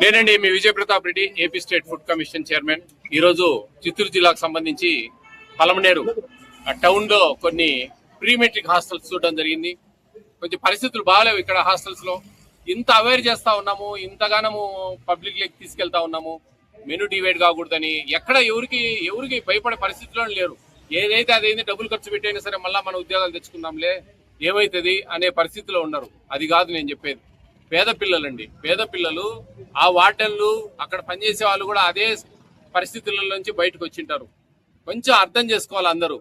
నేనండి మీ Vijaya Pratap Reddy, AP state food commission chairman. ఈరోజు చిత్తూరు జిల్లాకు సంబంధించి పలమనేరు టౌన్ లో కొన్ని ప్రీ మెట్రిక్ హాస్టల్స్ చూడడం జరిగింది. కొంచెం పరిస్థితులు బాగాలేవు ఇక్కడ హాస్టల్స్ లో. ఇంత అవేర్ చేస్తా ఉన్నాము, ఇంతగానము పబ్లిక్ లెక్ తీసుకెళ్తా ఉన్నాము, మెనూ డివైడ్ కాకూడదని. ఎక్కడ ఎవరికి భయపడే పరిస్థితిలో లేరు. ఏదైతే అదైంది డబ్బులు ఖర్చు పెట్టైనా సరే మళ్ళా మన ఉద్యోగాలు తెచ్చుకుందాంలే, ఏమైతుంది అనే పరిస్థితిలో ఉన్నారు. అది కాదు నేను చెప్పేది. పేద పిల్లలండి, పేద పిల్లలు, ఆ వార్డెన్లు, అక్కడ పనిచేసే వాళ్ళు కూడా అదే పరిస్థితుల నుంచి బయటకు వచ్చింటారు. కొంచెం అర్థం చేసుకోవాలి అందరూ.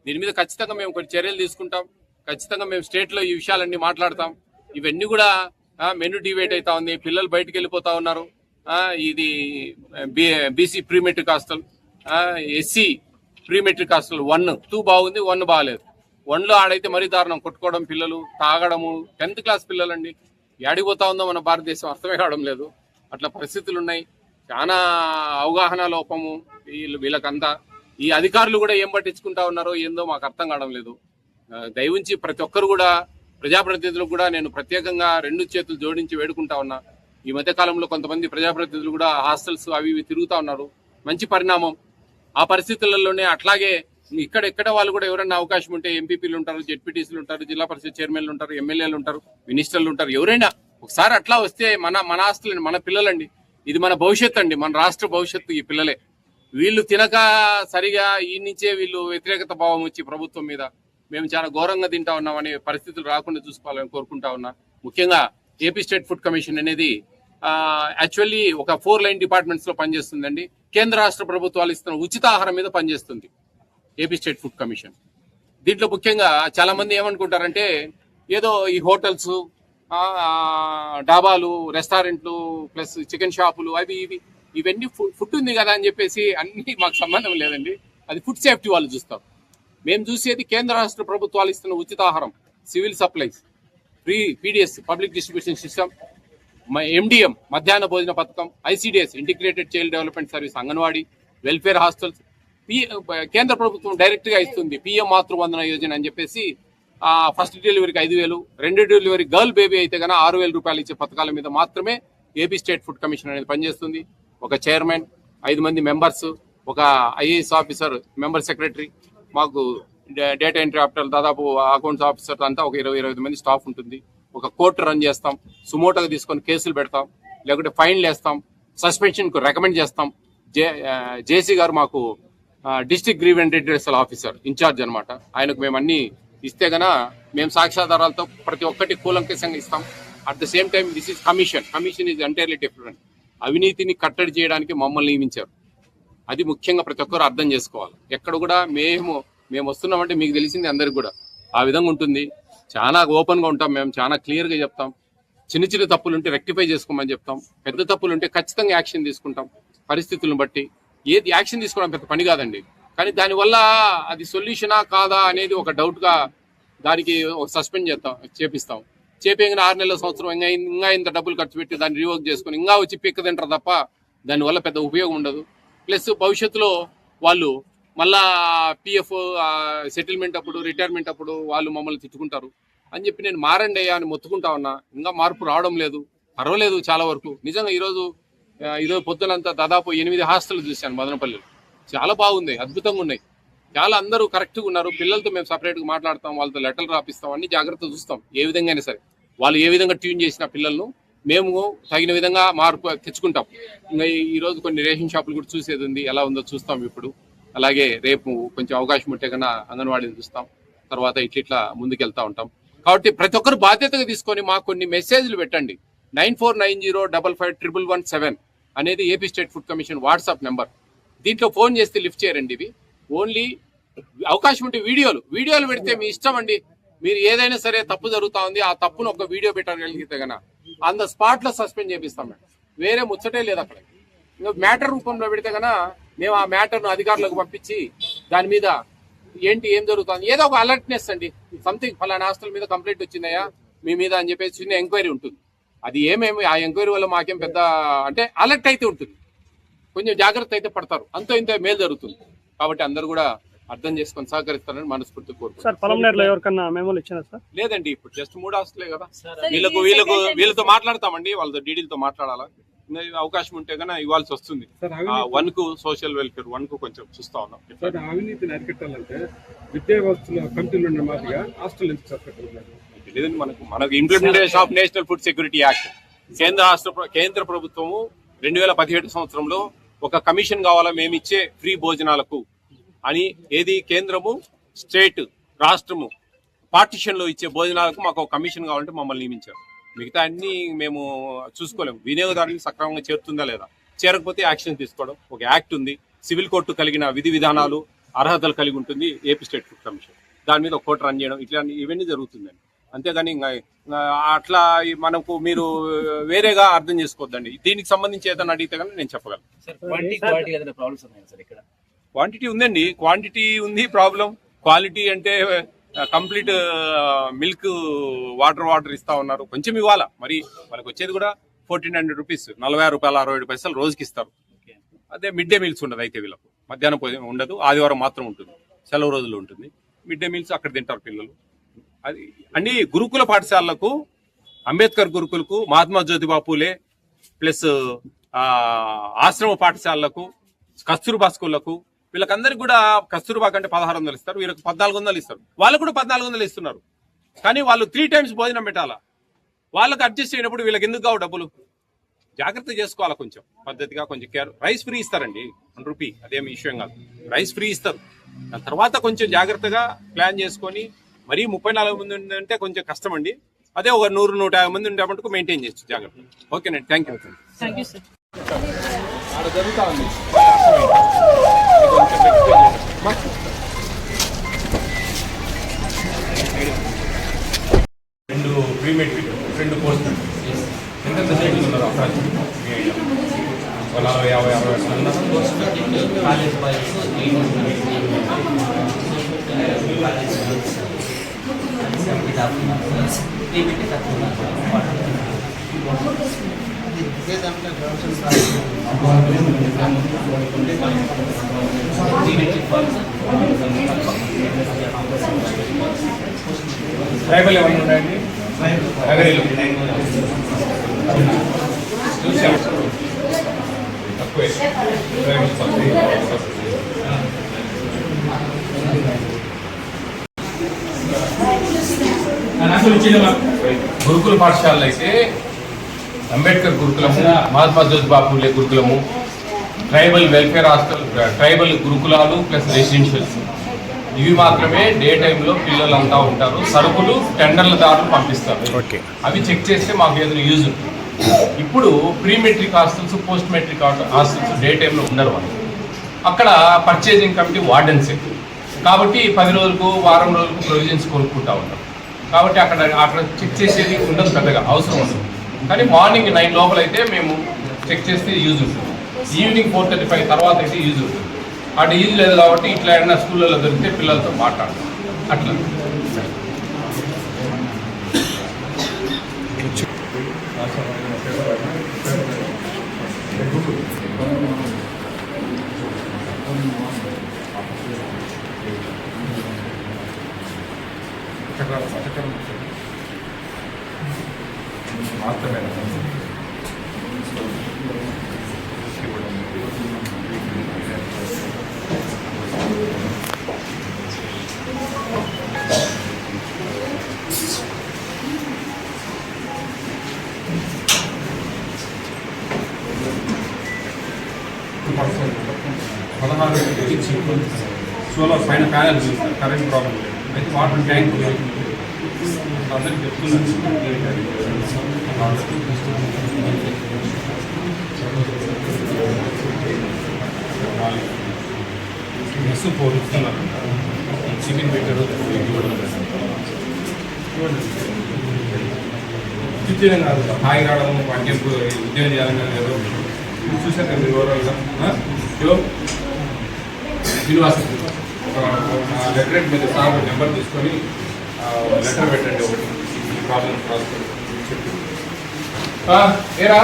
దీని మీద ఖచ్చితంగా మేము కొన్ని చర్యలు తీసుకుంటాం. ఖచ్చితంగా మేము స్టేట్ లో ఈ విషయాలన్నీ మాట్లాడతాం. ఇవన్నీ కూడా మెనూ డివైడ్ అవుతా ఉంది, పిల్లలు బయటకు వెళ్ళిపోతా ఉన్నారు. ఇది BC pre matric hostel, SC pre matric hostel 1, 2 బాగుంది, 1 బాగాలేదు. 1లో ఆడైతే మరీ దారుణం, కొట్టుకోవడం, పిల్లలు తాగడము. 10th క్లాస్ పిల్లలండి. ఏడిపోతా ఉందో మన భారతదేశం అర్థమే కావడం లేదు. అట్లా పరిస్థితులు ఉన్నాయి. చాలా అవగాహన లోపము వీళ్ళకంతా. ఈ అధికారులు కూడా ఏం పట్టించుకుంటా ఉన్నారో ఏందో మాకు అర్థం కావడం లేదు. దయవుంచి ప్రతి ఒక్కరు కూడా, ప్రజాప్రతినిధులకు కూడా నేను ప్రత్యేకంగా 2 చేతులు జోడించి వేడుకుంటా ఉన్నా. ఈ మధ్య కాలంలో కొంతమంది ప్రజాప్రతినిధులు కూడా హాస్టల్స్ అవి ఇవి తిరుగుతా ఉన్నారు. మంచి పరిణామం. ఆ పరిస్థితులలోనే అట్లాగే ఇక్కడ వాళ్ళు కూడా ఎవరైనా అవకాశం ఉంటే ఎంపీపీలు ఉంటారు, జెడ్పీటీసీలు ఉంటారు, జిల్లా పరిషత్ చైర్మన్లు ఉంటారు, ఎమ్మెల్యేలు ఉంటారు, మినిస్టర్లు ఉంటారు. ఎవరైనా ఒకసారి అట్లా వస్తే మన ఆస్తులండి, మన పిల్లలండి. ఇది మన భవిష్యత్తు అండి, మన రాష్ట్ర భవిష్యత్తు ఈ పిల్లలే. వీళ్ళు తినక సరిగా ఈ నుంచే వీళ్ళు వ్యతిరేకత భావం వచ్చి ప్రభుత్వం మీద మేము చాలా ఘోరంగా తింటా ఉన్నామనే పరిస్థితులు రాకుండా చూసుకోవాలని కోరుకుంటా ఉన్నా. ముఖ్యంగా ఏపీ స్టేట్ ఫుడ్ కమిషన్ అనేది యాక్చువల్లీ ఒక 4 లైన్ డిపార్ట్మెంట్స్ లో పనిచేస్తుందండి. కేంద్ర రాష్ట్ర ప్రభుత్వాలు ఇస్తున్న ఉచిత ఆహారం మీద పనిచేస్తుంది ఏపీ స్టేట్ ఫుడ్ కమిషన్. దీంట్లో ముఖ్యంగా చాలా మంది ఏమనుకుంటారంటే ఏదో ఈ హోటల్స్, డాబాలు, రెస్టారెంట్లు, ప్లస్ చికెన్ షాపులు, అవి ఇవన్నీ ఫుడ్ ఉంది కదా అని చెప్పేసి అన్ని మాకు సంబంధం లేదండి. అది ఫుడ్ సేఫ్టీ వాళ్ళు చూస్తారు. మేము చూసేది కేంద్ర రాష్ట్ర ప్రభుత్వాలు ఇస్తున్న ఉచిత ఆహారం, civil supplies, free PDS public distribution system, MDM మధ్యాహ్న భోజన పథకం, ICDS integrated child development service, anganwadi, welfare hostels. కేంద్ర ప్రభుత్వం డైరెక్ట్ గా ఇస్తుంది పిఎం మాతృవందన యోజన అని చెప్పేసి. ఫస్ట్ డెలివరీకి 5,000, 2వ డెలివరీ గర్ల్ బేబీ అయితే కన్నా 6,000 రూపాయలు ఇచ్చే పథకాల మీద మాత్రమే ఏపీ స్టేట్ ఫుడ్ కమిషన్ అనేది పనిచేస్తుంది. ఒక చైర్మన్, 5 మంది మెంబర్స్, ఒక ఐఏఎస్ ఆఫీసర్, మెంబర్ సెక్రటరీ, మాకు డేటా ఎంట్రీ ఆఫీసర్, దాదాపు అకౌంట్స్ ఆఫీసర్ అంతా ఒక 20-25 మంది స్టాఫ్ ఉంటుంది. ఒక కోర్టు రన్ చేస్తాం, సుమోటోగా తీసుకొని కేసులు పెడతాం, లేకుంటే ఫైన్లు వేస్తాం, సస్పెన్షన్ కు రికమెండ్ చేస్తాం. జేసీ గారు మాకు district grievance redressal officer in-charge అనమాట. ఆయనకు మేము అన్ని ఇస్తే గన మేము సాక్ష్యాధారాలతో ప్రతి ఒక్కటి కూలంకషంగా ఇస్తాం. At the same time this is commission is entirely different. అవినీతిని కట్టడి చేయడానికి మమ్మల్ని నియమించారు. అది ముఖ్యంగా ప్రతి ఒక్కరు అర్థం చేసుకోవాలి. ఎక్కడ కూడా మేము వస్తున్నామంటే మీకు తెలిసింది అందరికి కూడా ఆ విధంగా ఉంటుంది. చాలా ఓపెన్ గా ఉంటాం, మేము చాలా క్లియర్ గా చెప్తాం. చిన్న తప్పులు ఉంటే రెక్టిఫై చేసుకోమని చెప్తాం. పెద్ద తప్పులు ఉంటే ఖచ్చితంగా యాక్షన్ తీసుకుంటాం. పరిస్థితులను బట్టి ఏది యాక్షన్ తీసుకోవడం పెద్ద పని కాదండి. కానీ దానివల్ల అది సొల్యూషనా కాదా అనేది ఒక డౌట్ గా దానికి సస్పెండ్ చేపిస్తాం. చేపేగిన 6 నెలల సంవత్సరం ఇంకా ఇంత డబ్బులు ఖర్చు పెట్టి దాన్ని రివోక్ చేసుకుని ఇంకా వచ్చి పిక్క తింటారు తప్ప దానివల్ల పెద్ద ఉపయోగం ఉండదు. ప్లస్ భవిష్యత్తులో వాళ్ళు మళ్ళా పిఎఫ్ సెటిల్మెంట్ అప్పుడు, రిటైర్మెంట్ అప్పుడు వాళ్ళు మమ్మల్ని తిట్టుకుంటారు అని చెప్పి నేను మారండి అయ్యా అని మొత్తుకుంటా ఉన్నా. ఇంకా మార్పు రావడం లేదు. పర్వాలేదు చాలా వరకు. నిజంగా ఈరోజు పొద్దునంతా దాదాపు 8 హాస్టల్ చూశాను మదనపల్లిలో. చాలా బాగుంది, అద్భుతంగా ఉన్నాయి. చాలా అందరూ కరెక్ట్గా ఉన్నారు. పిల్లలతో మేము సపరేట్గా మాట్లాడతాం, వాళ్ళతో లెటర్లు రాపిస్తాం, అన్ని జాగ్రత్తగా చూస్తాం. ఏ విధంగా అయినా సరే వాళ్ళు ఏ విధంగా ట్యూన్ చేసిన పిల్లలను మేము తగిన విధంగా మార్పు తెచ్చుకుంటాం. ఇంకా ఈరోజు కొన్ని రేషన్ షాపులు కూడా చూసేది ఉంది, ఎలా ఉందో చూస్తాం ఇప్పుడు. అలాగే రేపు కొంచెం అవకాశం ఉంటే కన్నా అంగన్వాడీని చూస్తాం. తర్వాత ఇట్లా ముందుకెళ్తా ఉంటాం. కాబట్టి ప్రతి ఒక్కరు బాధ్యతగా తీసుకొని మాకు కొన్ని మెసేజ్లు పెట్టండి. 9490551117 అనేది AP state food commission WhatsApp number. దీంట్లో ఫోన్ చేస్తే లిఫ్ట్ చేయరండి. ఇవి ఓన్లీ అవకాశం ఉంటే వీడియోలు పెడితే మీ ఇష్టం అండి. మీరు ఏదైనా సరే తప్పు జరుగుతా ఉంది, ఆ తప్పును ఒక వీడియో పెట్టగలిగితే కన్నా ఆన్ ద స్పాట్ లో సస్పెండ్ చేపిస్తాం. వేరే ముచ్చటే లేదు అక్కడ. మ్యాటర్ రూపంలో పెడితే కన్నా మేము ఆ మ్యాటర్ను అధికారులకు పంపించి దాని మీద ఏం జరుగుతుంది ఏదో ఒక అలర్ట్నెస్ అండి. సంథింగ్ ఫలానా హాస్టల్ మీద కంప్లైంట్ వచ్చిందయ్యా మీ మీద అని చెప్పేసి చిన్న ఎంక్వైరీ ఉంటుంది. అది ఏమేమి ఆ ఎంక్వైరీ వల్ల మాకేం పెద్ద అంటే అలర్ట్ అయితే ఉంటుంది. కొంచెం జాగ్రత్త అయితే పడతారు. అంతో ఇంత మేలు జరుగుతుంది. కాబట్టి అందరూ కూడా అర్థం చేసుకొని సహకరిస్తారని మనస్ఫూర్తి కోరుకుంటున్నాను. సార్ పొలంనేరులో ఎవరికన్నా మెమోలు ఇచ్చినారు సార్? లేదండి, ఇప్పుడు జస్ట్ 3 హాస్టలే కదా. వీళ్ళతో మాట్లాడతామండి, వాళ్ళతో డీడీలతో మాట్లాడాలా, అవకాశం ఉంటే కన్నా ఇవ్వాల్సి వస్తుంది. 1 కు సోషల్ వెల్ఫేర్ 1 కు కొంచెం చూస్తా ఉన్నాం. అవినీతిని అరికట్టాలంటే విద్యా వ్యవస్థలో కమిటీలు ఉన్న మాదిరిగా హాస్టల్ ఎందుకు సరిపెట్టుకున్నారు? లేదండి, మనకు implementation of national food security act కేంద్ర ప్రభుత్వము 2017 సంవత్సరంలో ఒక కమిషన్ కావాలా మేము ఇచ్చే ఫ్రీ భోజనాలకు అని, ఏది కేంద్రము స్టేట్ రాష్ట్రము పార్టిషన్ లో ఇచ్చే భోజనాలకు మాకు ఒక కమిషన్ కావాలంటే మమ్మల్ని నియమించారు. మిగతా అన్ని మేము చూసుకోలేము. వినియోగదారునికి సక్రమంగా చేరుతుందా లేదా, చేరకపోతే యాక్షన్ తీసుకోవడం ఒక యాక్ట్ ఉంది. సివిల్ కోర్టు కలిగిన విధి విధానాలు అర్హతలు కలిగి ఉంటుంది ఏపీ స్టేట్ ఫుడ్ కమిషన్. దాని మీద ఒక కోర్టు రన్ చేయడం ఇవన్నీ జరుగుతుందండి. అంతేగాని అట్లా మనకు మీరు వేరేగా అర్థం చేసుకోవద్దండి. దీనికి సంబంధించి ఏదైనా అడిగితే కానీ నేను చెప్పగలను. క్వాంటిటీ ఉందండి, క్వాంటిటీ ఉంది, ప్రాబ్లం క్వాలిటీ అంటే కంప్లీట్ మిల్క్ వాటర్ ఇస్తా ఉన్నారు. కొంచెం ఇవ్వాలా, మరి మనకు వచ్చేది కూడా 1400 రూపీస్, 46 రూపాయలు 67 పైసలు రోజుకి ఇస్తారు. అదే మిడ్ డే మీల్స్ ఉండదు, అయితే వీళ్ళకు మధ్యాహ్నం ఉండదు, ఆదివారం మాత్రం ఉంటుంది, సెలవు రోజులు ఉంటుంది. మిడ్ డే మీల్స్ అక్కడ తింటారు పిల్లలు. అది అన్ని గురుకుల పాఠశాలలకు, అంబేద్కర్ గురుకులకు, మహాత్మా జ్యోతిబా పూలే ప్లస్ ఆశ్రమ పాఠశాలలకు, కస్తూర్బా స్కూళ్లకు, వీళ్ళకందరికి కూడా కస్తూర్బా కంటే 1600 ఇస్తారు, వీళ్ళకి 1400 ఇస్తారు. వాళ్ళకు కూడా 1400 ఇస్తున్నారు. కానీ వాళ్ళు 3 టైమ్స్ భోజనం పెట్టాలా. వాళ్ళకి అడ్జస్ట్ అయినప్పుడు వీళ్ళకి ఎందుకు కావు డబ్బులు? జాగ్రత్త చేసుకోవాలా, కొంచెం పద్ధతిగా, కొంచెం కేర్. రైస్ ఫ్రీ ఇస్తారండి, 1 రూపీ, అదేమి విషయం కాదు. రైస్ ఫ్రీ ఇస్తారు. దాని తర్వాత కొంచెం జాగ్రత్తగా ప్లాన్ చేసుకొని, మరీ 34 మంది ఉందంటే కొంచెం కష్టం అండి. అదే ఒక 100-150 మంది ఉండే మటుకు మెయింటైన్ చేయొచ్చు జాగ్రత్త. ఓకేనండి, థ్యాంక్ యూ. జరుగుతా ఉంది 2 ప్రీమెట్రిక్ 2 పోస్ట్ ఎంత సైకిల్ ఉన్నారు అప్రాక్సిమేట్ 50 కాలేజ్ బాయ్స్ ట్రైబల్ ఏమన్నా ఉన్నాయండి? తక్కువే. గురుకుల పాఠశాలలో అయితే Ambedkar గురుకులము, Mahatma Jyotiba Phule గురుకులము, tribal welfare hostel, tribal గురుకులాలు ప్లస్ రెసిడెన్షియల్స్, ఇవి మాత్రమే డే టైంలో పిల్లలంతా ఉంటారు. సరుకులు టెండర్ల దారులు పంపిస్తారు. అవి చెక్ చేస్తే మాకు ఏదైనా యూజ్ ఉంటుంది. ఇప్పుడు pre matric hostels, post matric hostels day టైంలో ఉండరు. వాళ్ళు అక్కడ పర్చేజింగ్ కమిటీ వార్డెన్సే కాబట్టి 10 రోజులకు, వారం రోజులకు ప్రొవిజన్స్ కొనుక్కుంటా ఉంటారు. కాబట్టి అక్కడ చెక్ చేసేది ఉండదు, పెద్దగా అవసరం ఉండదు. కానీ మార్నింగ్ 9 లోపల అయితే మేము చెక్ చేస్తే యూజ్ ఉంటుంది. ఈవినింగ్ 4:35 తర్వాత అయితే యూజ్ ఉంటుంది. అటు యూజ్ లేదు కాబట్టి ఇట్లా ఏమైనా స్కూళ్ళలో దొరికితే పిల్లలతో మాట్లాడతాం అట్లా. మాత్రమే సోలార్ పైన ప్యానల్ చూస్తారు, కరెంట్ ప్రాబ్లం లేదు. అయితే వాటర్ ట్యాంక్ అందరికి చెప్తున్నాను. మెస్ 4 ఇస్తున్నారు. చికెన్ పెట్టారు ఇవ్వడం చిత్రం కాదు, హాయి రావడం, పట్టింపు ఉద్యోగం చేయాలని లేదు. చూసారు కదా ఓవరాల్గా. శ్రీనివాస లెటరేట్ మీద సార్ నెంబర్ తీసుకొని లెటర్ పెట్టండి, ఒకటి ఈ ప్రాబ్లం రాసుకొని చెప్పి. ఏరా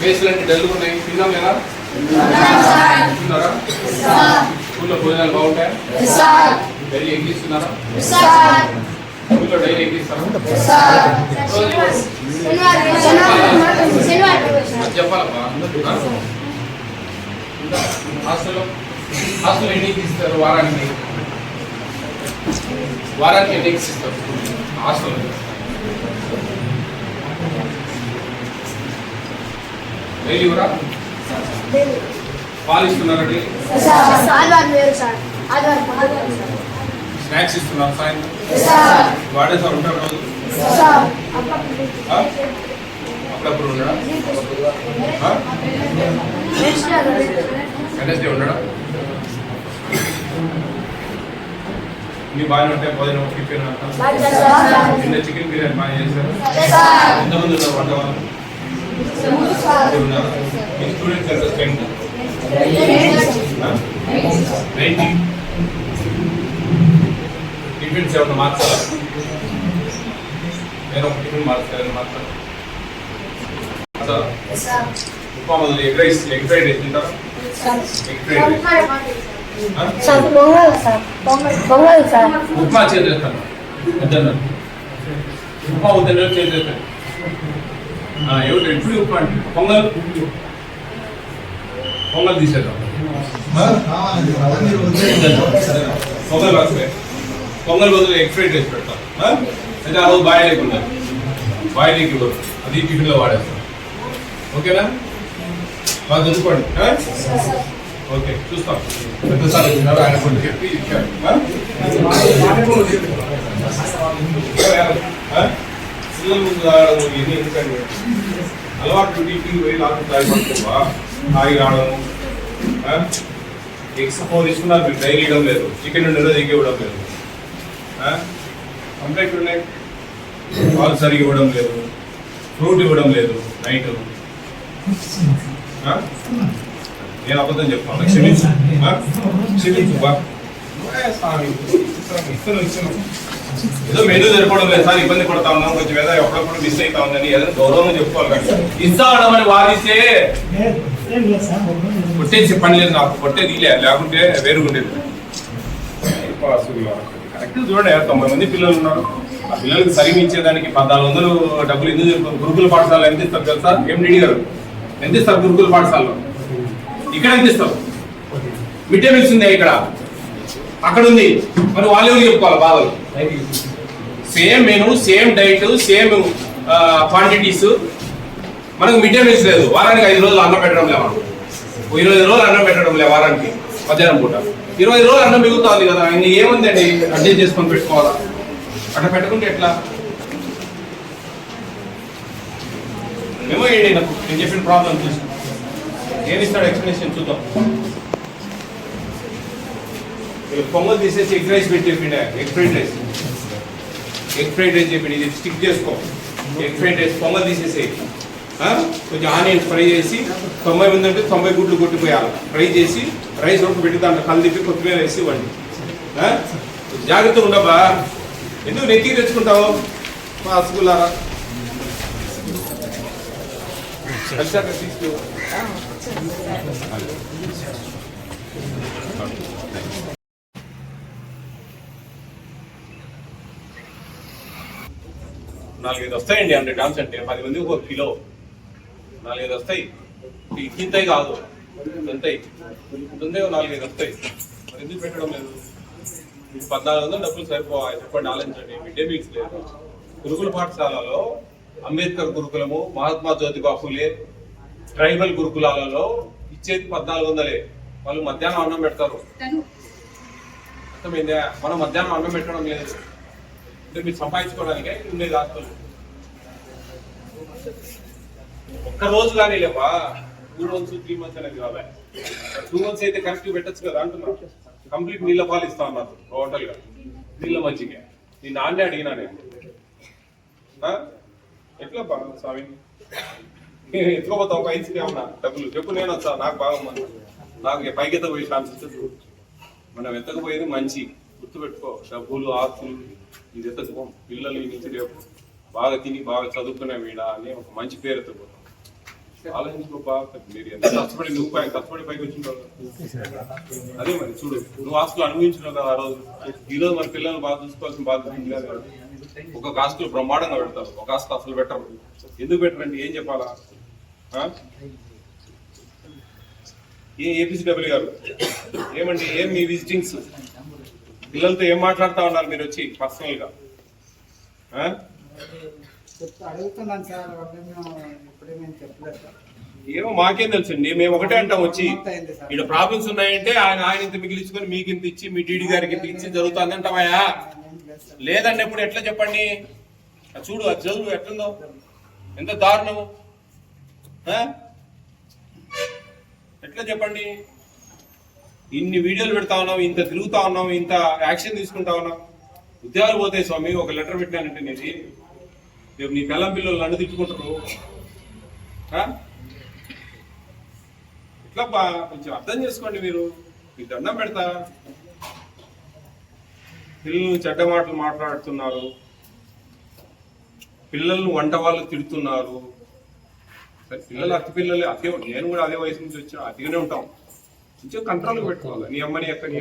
ఫేస్లు అంటే డల్గా ఉన్నాయి, తిన్నాం లేదా? ఇస్తున్నారా? స్కూల్లో భోజనాలు బాగుంటాయా? డైలీ ఎక్కిస్తున్నారా? స్కూల్లో డైలీ ఎక్కిస్తారా? అది చెప్పాలమ్మా. హాస్టల్లో ఎన్ని ఎక్కిస్తారు వారానికి? వారానికి ఎన్ని ఎక్కిస్తారు హాస్టల్లో? డైలీ కూడా పాలు ఇస్తున్నారా? డైలీ స్నాక్స్ ఇస్తున్నారు సాయంత్రం? వాడేసారి ఉంటారు రోజు? అప్పుడప్పుడు ఉండడా? వెనస్డే ఉండడా? మీ బాగానే ఉంటాయి భోజనం టిఫిన్ అంతా? నిన్న చికెన్ బిర్యానీ బాగా చేశారు. ఎంతమంది ఉన్నారు వంట వాళ్ళు? మీ స్టూడెంట్స్ ఎంత స్ట్రెంత్? 90. టిఫిన్స్ ఏమన్నా మార్చాలా? నేను ఒక టిఫిన్ మార్చాలని మార్చాలి. ఉప్మా మొదలు egg rice, egg fried rice తింటారా? ఎగ్ ఫ్రైడ్ రైస్ ఉప్మా చేసేస్తాను. ఉప్మా వద్దని చేసేస్తాను. ఏమిటి ఇప్పుడు ఉప్మా అంటే పొంగల్ తీసేద్దాం. పొంగల్ వస్తే పొంగల్ బదులు ఎగ్ ఫ్రైడ్ రైస్ పెడతాం. అయితే ఆ రోజు బాయిల్ ఎగ్ ఉండాలి. బాయిల్ ఎగ్ ఇవ్వరు, అది టిఫిన్లో వాడేస్తాం. ఓకేనా? బాగా చదువుకోండి. ఓకే, చూస్తాం. పెద్దసారి ఆయన కొన్ని చెప్పి ఇచ్చారు. పిల్లల ముందు రావడం ఇవన్నీ ఎందుకండి? అలవాటు టీచింగ్ పోయి నాకు తాగిపడుతుందా? తాగి రావడం. ఎగ్స్ 4 తీసుకున్నారు, మీరు డైలీ ఇవ్వడం లేదు. చికెన్ ఉండేది ఎగ్ ఇవ్వడం లేదు. కంప్లైంట్ ఉన్నాయి. పాలు సరిగ్గా ఇవ్వడం లేదు, ఫ్రూట్ ఇవ్వడం లేదు నైట్. నేను అబద్ధం చెప్తాను. క్షమించు బా. ఏదో మెనూ సరిపోవడం లేదు సార్, ఇబ్బంది పడతా ఉన్నాం, కొంచెం ఏదో ఎప్పుడప్పుడు మిస్ అవుతా ఉందని ఏదో గౌరవంగా చెప్పుకోవాలి. కానీ ఇస్తా ఉండమని వాదిస్తే కొట్టేసి పని లేదు నాకు. కొట్టేది లేకుంటే వేరుగుండేది. కరెక్ట్ చూడండి, 90 మంది పిల్లలు ఉన్నారు. ఆ పిల్లలకి సరిగ్గా ఇచ్చేదానికి 1400 డబ్బులు ఎందుకు గురుకుల పాఠశాలలో ఎంత ఇస్తారు తెలుసా? ఎండిడి గారు ఎంత ఇస్తారు గురుకుల పాఠశాలలో? ఇక్కడ ఎంత ఇస్తారు? మిడ్ డే మీల్స్ ఉంది ఇక్కడ, అక్కడ ఉంది. మరి వాళ్ళు ఎవరు చెప్పుకోవాలి బాధలు? Same menu, same diet, same quantities. మనకు మిడ్ డే మీల్స్ లేదు. వారానికి 5 రోజులు అన్నం పెట్టడం లేవు. 20 రోజులు అన్నం పెట్టడం లేదు వారానికి. మధ్యాహ్నం పూట 20 రోజులు అన్నం మిగులుతుంది కదా. ఇంకా ఏముందండి, అడ్జస్ట్ చేసుకొని పెట్టుకోవాలా? అట్లా పెట్టుకుంటే ఎట్లా? ఏమో ఏంటి నాకు నేను చెప్పిన ప్రాబ్లం చూసి ఏమి ఇస్తాడు ఎక్స్ప్లెనేషన్ చూద్దాం. పొంగల్ తీసేసి ఎగ్ రైస్ పెట్టి చెప్పిండే. ఎగ్ ఫ్రైడ్ రైస్ చెప్పిండి. ఇది స్టిక్ చేసుకో. ఎగ్ ఫ్రైడ్ రైస్ పొంగల్ తీసేసి కొంచెం ఆనియన్స్ ఫ్రై చేసి 90 ఉందంటే 90 గుడ్లు కొట్టిపోయాలి. ఫ్రై చేసి రైస్ ఒకటి పెట్టి దాంట్లో కలిపి కొత్తిమీర వేసి ఇవ్వండి. జాగ్రత్తగా ఉండబ్బా. ఎందుకు నెత్తికి తెచ్చుకుంటావు స్కూలారా? తీసుకో. నాలుగైదు వస్తాయండి 100 గ్రామ్స్ అంటే 10 మందికి 1 కిలో. 4-5 వస్తాయి. ఇంతాయి కాదు, ఎంతాయి ఉందే 4-5 వస్తాయి. మరి ఎందుకు పెట్టడం లేదు? 1400 డబ్బులు సరిపోవాలి. చెప్పండి, ఆలోచించండి. మిడ్ డే మీల్స్ లేదు. గురుకుల పాఠశాలలో అంబేద్కర్ గురుకులము, మహాత్మా జ్యోతిబా ఫులే, ట్రైబల్ గురుకులాలలో ఇచ్చేది 1400. వాళ్ళు మధ్యాహ్నం అన్నం పెడతారు. అర్థమైందా? మనం మధ్యాహ్నం అన్నం పెట్టడం లేదు. అంటే మీరు సంపాదించుకోవడానికే ఉండేది ఆస్తులు. ఒక్క రోజు కానీ లేవా? 2 months 3 months అనేది కావాలి. 2 months అయితే కరెక్ట్ పెట్టచ్చు కదా అంటున్నా. కంప్లీట్ నీళ్ళ పాలు ఇస్తా ఉన్నారు టోటల్ గా, నీళ్ళ మంచిగా. నీ నాన్నే అడిగినా నేను, ఎట్లా బాగా స్వామి ఎత్తుకోపోతావు? ఒక 5 ఏమన్నా డబ్బులు చెప్పు, నేను వస్తా. నాకు బాగుంది. నాకు పైకెత్త పోయి ఛాన్సెస్. మనం ఎత్తకపోయేది మంచి గుర్తుపెట్టుకో. డబ్బులు, ఆస్తులు ఇది ఎత్తకపో. పిల్లలు ఈ నుంచి రేపు బాగా తిని బాగా చదువుకునే వీడా అని ఒక మంచి పేరు ఎత్తపోతాం. ఆలోచించుకోపా. మీరు ఎంత కష్టపడి నువ్వు కష్టపడి పైకి వచ్చిన అదే మరి చూడు, నువ్వు ఆస్తులు అనుభవించినావు కదా ఆ రోజు. ఈ రోజు మన పిల్లల్ని బాగా చూసుకోవాల్సిన బాధ్యత ఉంది కదా. ఒక ఆస్తులు బ్రహ్మాండంగా పెడతారు, ఒక ఆస్తు అసలు పెట్టరు. ఎందుకు పెట్టరండి? ఏం చెప్పాలా? ఏపీసీడబ్ల్యూ గారు ఏమండి, ఏం మీ విజిటింగ్స్? పిల్లలతో ఏం మాట్లాడుతూ ఉన్నారు మీరు వచ్చి పర్సనల్ గా? అడుగుతున్నాను సార్, ఇప్పుడే నేను చెప్పలేదు సార్. ఏమో మాకేం తెలుసండి, మేము ఒకటే అంటాం వచ్చి ఇక్కడ ప్రాబ్లమ్స్ ఉన్నాయంటే ఆయన ఇంత మిగిలించుకొని మీకు ఇంత ఇచ్చి మీ టీడీ గారికి ఇంత ఇచ్చి జరుగుతుంది అంటావా? లేదండి ఎప్పుడు ఎట్లా చెప్పండి? చూడు అది చదువు ఎట్లుందో, ఎంత దారుణము. ఎట్లా చెప్పండి? ఇన్ని వీడియోలు పెడతా ఉన్నాం, ఇంత తిరుగుతా ఉన్నాం, ఇంత యాక్షన్ తీసుకుంటా ఉన్నాం. ఉద్యోగాలు పోతాయి స్వామి. ఒక లెటర్ పెట్టానంటే నేను రేపు నీ పిల్లం పిల్లలు నన్ను తిట్టుకుంటారు. ఇట్లా కొంచెం అర్థం చేసుకోండి మీరు. మీకు దండం పెడతా. పిల్లల్ని చెడ్డ మాటలు మాట్లాడుతున్నారు, పిల్లల్ని వంట వాళ్ళు తిడుతున్నారు. పిల్లలు అతి పిల్లలు అదే, నేను కూడా అదే వయసు నుంచి వచ్చా, అతిగానే ఉంటాం. కొంచెం కంట్రోల్ పెట్టుకోవాలి. నీ అమ్మని ఎక్కడ నీ